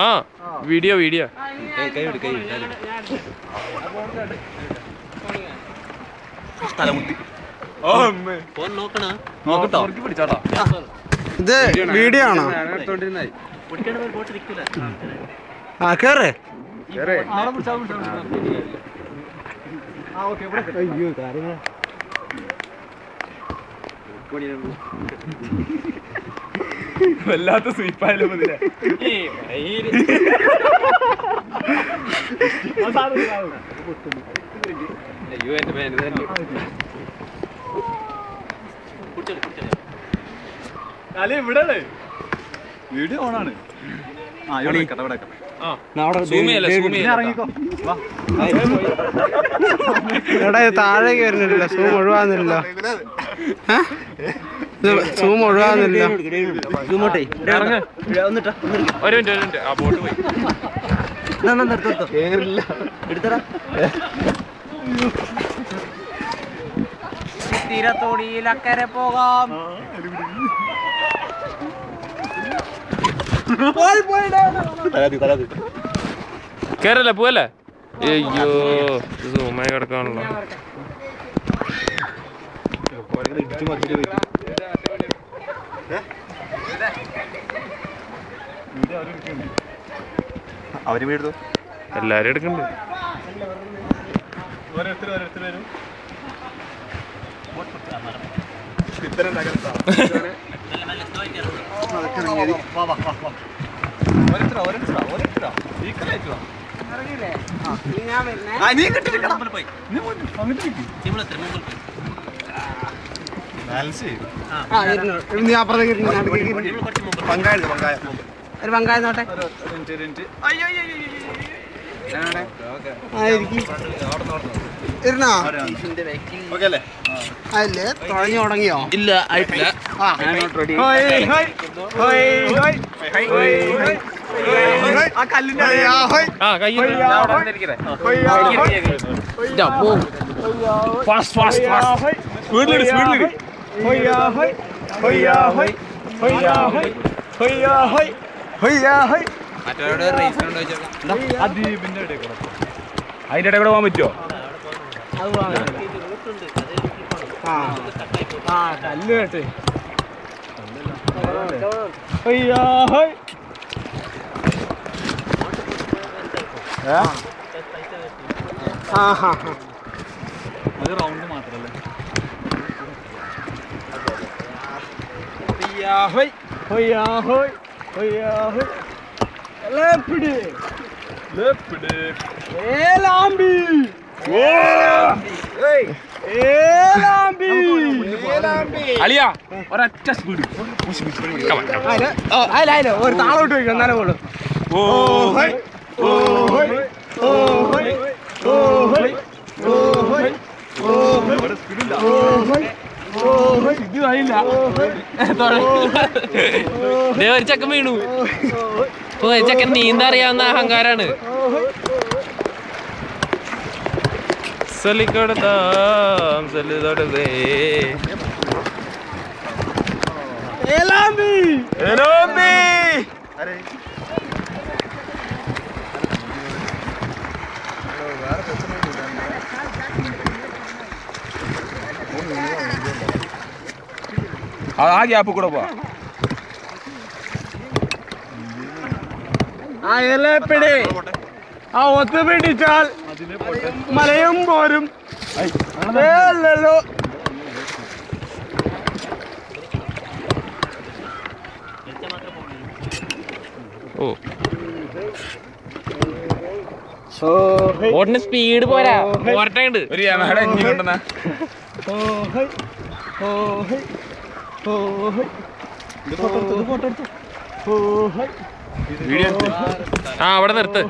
ആ video video ഇത് video ആണോ? ആ കേറ്. വല്ലാത്ത സ്വീപ്പായാലും ഇവിടെ വീഡിയോ ഓണാണ്. എടാ താഴേക്ക് വരുന്നില്ല, സൂം ഒഴിവാകുന്നില്ലല്ലോ. സൂം ഒഴിവാകുന്നില്ല. ഒരു മിനിറ്റ് ആ ബോട്ട് പോയി തീരത്തോടിയിലക്കരെ പോകാം. കേറല്ലേ പോവല്ലേ? അയ്യോ സൂമായി കിടക്കാണല്ലോ. എല്ലാരും എടുക്കണ്ട്. ഒരു പങ്കായ നോട്ടെ. ഇരുന്നോ? അല്ലേ തുഴഞ്ഞു തുടങ്ങിയോ? ഇല്ല ആയിട്ടില്ല. അതിന്റെ ഇടയിൽ കൂടെ പോകാൻ പറ്റുമോ? കല്ല് കേട്ട് റൗണ്ട് മാത്രല്ലേ? അളിയാ ഒരൊറ്റ സ്പീഡ് ഒരു താളോട്ട് വയ്ക്കും എന്നാലേ പോളൂ. ഒരു ചക്കൻ വീണു. ചക്കൻ നീന്താ അറിയാവുന്ന അഹങ്കാരാണ്. സലിക്കൊടുത്താം സലിതൊടുവേ ആ ഗ്യാപ്പ് കൂടെ പോവാ. ആ ഒത്തു പിടിച്ചാൽ മലയും പോരും. ബോട്ടിന് സ്പീഡ് പോരാ, പോരട്ടുണ്ട്. ഒരു യമഹയുടെ എഞ്ചിൻ കൊണ്ടുവന്ന ആ അവിടെ നിർത്ത്.